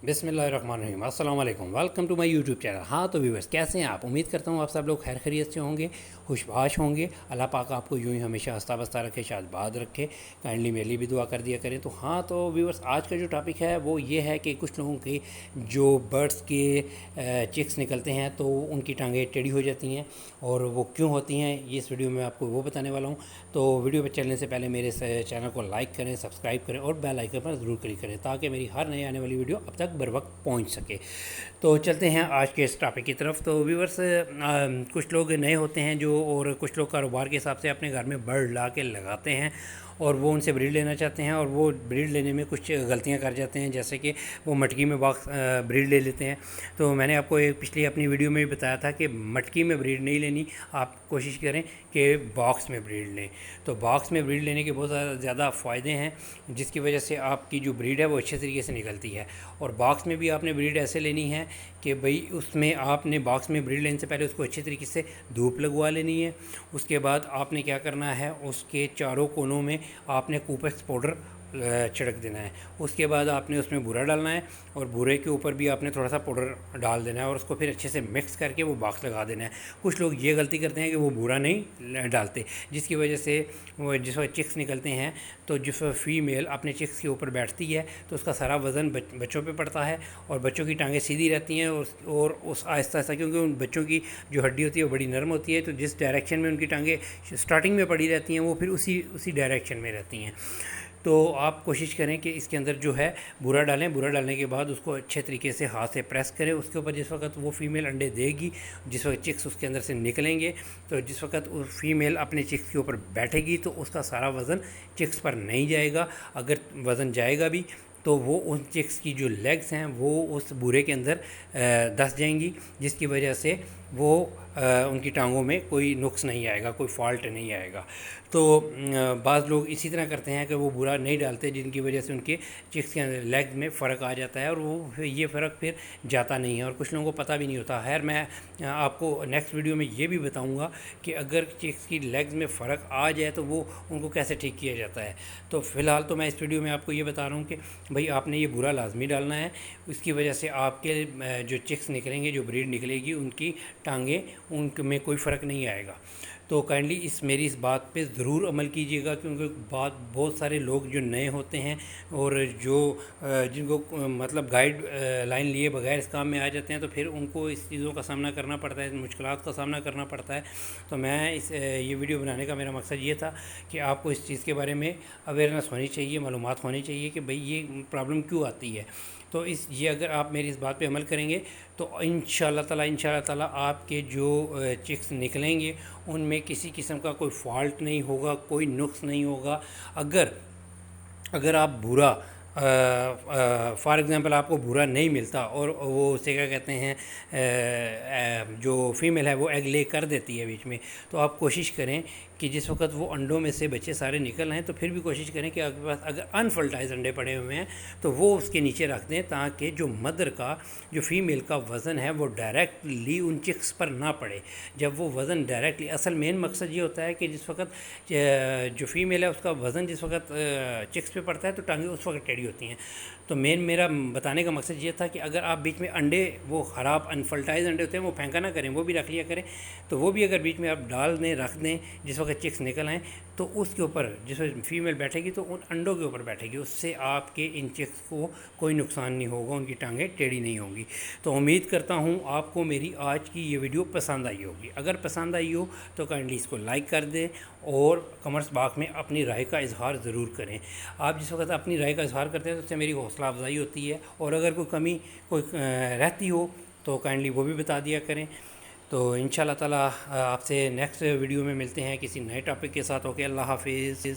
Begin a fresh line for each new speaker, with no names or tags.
बिस्मिल्लाहिर्रहमानिर्रहीम। अस्सलाम वालेकुम, welcome to my YouTube channel. हाँ तो व्यूवर्स, कैसे हैं आप? उम्मीद करता हूँ आप सब लोग खैर खैरियत से होंगे, खुशबाश होंगे। अल्लाह पाक आपको यूँ ही हमेशा हंसता बसता रखे, शादबाद रखे। काइंडली मेरे लिए भी दुआ कर दिया करें। तो हाँ तो व्यूवर्स, आज का जो टॉपिक है वो ये है कि कुछ लोगों के जो बर्ड्स के चिक्स निकलते हैं तो उनकी टांगें टेढ़ी हो जाती हैं, और वो क्यों होती हैं ये इस वीडियो में आपको वो बताने वाला हूँ। तो वीडियो पर चलने से पहले मेरे चैनल को लाइक करें, सब्सक्राइब करें और बेल आइकन पर ज़रूर क्लिक करें ताकि मेरी हर नई आने वाली वीडियो अब तक बर वक्त पहुँच सके। तो चलते हैं आज के इस टॉपिक की तरफ। तो व्यूवर्स, कुछ लोग नए होते हैं जो, और कुछ लोग कारोबार के हिसाब से अपने घर में बर्ड ला के लगाते हैं और वो उनसे ब्रीड लेना चाहते हैं, और वो ब्रीड लेने में कुछ गलतियां कर जाते हैं, जैसे कि वो मटकी में बॉक्स ब्रीड ले लेते हैं। तो मैंने आपको एक पिछली अपनी वीडियो में भी बताया था कि मटकी में ब्रीड नहीं लेनी, आप कोशिश करें कि बॉक्स में ब्रीड लें। तो बॉक्स में ब्रीड लेने के बहुत ज़्यादा फ़ायदे हैं, जिसकी वजह से आपकी जो ब्रीड है वो अच्छे तरीके से निकलती है। और बॉक्स में भी आपने ब्रीड ऐसे लेनी है कि भाई उसमें आपने बॉक्स में ब्रीड लेने से पहले उसको अच्छे तरीके से धूप लगवा लेनी है। उसके बाद आपने क्या करना है, उसके चारों कोनों में आपने कूपेक्स पाउडर छिड़क देना है। उसके बाद आपने उसमें बूरा डालना है, और बूरे के ऊपर भी आपने थोड़ा सा पाउडर डाल देना है, और उसको फिर अच्छे से मिक्स करके वो बॉक्स लगा देना है। कुछ लोग ये गलती करते हैं कि वो बूरा नहीं डालते, जिसकी वजह से वो जिस वक्त चिक्स निकलते हैं तो जिस फीमेल अपने चिक्स के ऊपर बैठती है तो उसका सारा वज़न बच्चों पे पड़ता है, और बच्चों की टांगें सीधी रहती हैं, और उस आहिस्ता आहिस्ता, क्योंकि उन बच्चों की जो हड्डी होती है वो बड़ी नरम होती है, तो जिस डायरेक्शन में उनकी टांगें स्टार्टिंग में पड़ी रहती हैं वो फिर उसी डायरेक्शन में रहती हैं। तो आप कोशिश करें कि इसके अंदर जो है बूरा डालें। बूरा डालने के बाद उसको अच्छे तरीके से हाथ से प्रेस करें उसके ऊपर। जिस वक्त वो फ़ीमेल अंडे देगी, जिस वक्त चिक्स उसके अंदर से निकलेंगे, तो जिस वक्त वो फ़ीमेल अपने चिक्स के ऊपर बैठेगी तो उसका सारा वज़न चिक्स पर नहीं जाएगा। अगर वज़न जाएगा भी तो वो उन चिक्स की जो लेग्स हैं वो उस बूरे के अंदर धंस जाएंगी, जिसकी वजह से वो उनकी टांगों में कोई नुक्स नहीं आएगा, कोई फॉल्ट नहीं आएगा। तो बाज़ लोग इसी तरह करते हैं कि वो बुरा नहीं डालते, जिनकी वजह से उनके चिक्स के अंदर लेग में फ़र्क आ जाता है, और वो ये फ़र्क फिर जाता नहीं है, और कुछ लोगों को पता भी नहीं होता। खैर, मैं आपको नेक्स्ट वीडियो में ये भी बताऊंगा कि अगर चिक्स की लेग्स में फ़र्क आ जाए तो वो उनको कैसे ठीक किया जाता है। तो फ़िलहाल तो मैं इस वीडियो में आपको ये बता रहा हूँ कि भाई आपने ये बुरा लाजमी डालना है। उसकी वजह से आपके जो चिक्स निकलेंगे, जो ब्रीड निकलेगी, उनकी टांगें, उनमें कोई फ़र्क नहीं आएगा। तो काइंडली मेरी इस बात पे ज़रूर अमल कीजिएगा, क्योंकि बहुत सारे लोग जो नए होते हैं और जो जिनको मतलब गाइड लाइन लिए बगैर इस काम में आ जाते हैं, तो फिर उनको इस चीज़ों का सामना करना पड़ता है, मुश्किलात का सामना करना पड़ता है। तो मैं ये वीडियो बनाने का मेरा मकसद ये था कि आपको इस चीज़ के बारे में अवेयरनेस होनी चाहिए, मालूमात होनी चाहिए कि भाई ये प्रॉब्लम क्यों आती है। तो ये अगर आप मेरी इस बात पे अमल करेंगे तो इंशाअल्लाह ताला आपके जो चिक्स निकलेंगे उनमें किसी किस्म का कोई फॉल्ट नहीं होगा, कोई नुक्स नहीं होगा। अगर अगर आप बुरा फॉर एग्ज़ाम्पल आपको बुरा नहीं मिलता और वो उसे क्या कहते हैं, जो फीमेल है वो एग ले कर देती है बीच में, तो आप कोशिश करें कि जिस वक्त वो अंडों में से बच्चे सारे निकल आएँ तो फिर भी कोशिश करें कि आपके पास अगर अनफर्टाइज अंडे पड़े हुए हैं तो वो उसके नीचे रख दें, ताकि जो मदर का, जो फीमेल का वज़न है वो डायरेक्टली उन चिक्स पर ना पड़े। जब वो वज़न डायरेक्टली, असल मेन मकसद ये होता है कि जिस वक्त जो फीमेल है उसका वज़न जिस वक्त चिक्स पे पड़ता है तो टांगें उस वक्त टेढ़ी होती हैं। तो मेरा बताने का मकसद ये था कि अगर आप बीच में अंडे, वो ख़राब अनफर्टाइज अंडे होते हैं, वो फेंका ना करें, वो भी रख लिया करें। तो वो भी अगर बीच में आप डाल दें, रख दें, जिस वक्त चिक्स निकल आएँ तो उसके ऊपर जिस फीमेल बैठेगी तो उन अंडों के ऊपर बैठेगी, उससे आपके इन चिक्स को कोई नुकसान नहीं होगा, उनकी टांगें टेढ़ी नहीं होंगी। तो उम्मीद करता हूँ आपको मेरी आज की ये वीडियो पसंद आई होगी। अगर पसंद आई हो तो काइंडली इसको लाइक कर दें और कमेंट्स बॉक्स में अपनी राय का इजहार ज़रूर करें। आप जिस वक्त अपनी राय का इजहार करते हैं तो उससे मेरी हौसला अफजाई होती है, और अगर कोई कमी रहती हो तो काइंडली वो भी बता दिया करें। तो इंशाल्लाह ताला आपसे नेक्स्ट वीडियो में मिलते हैं किसी नए टॉपिक के साथ। ओके, अल्लाह हाफिज़।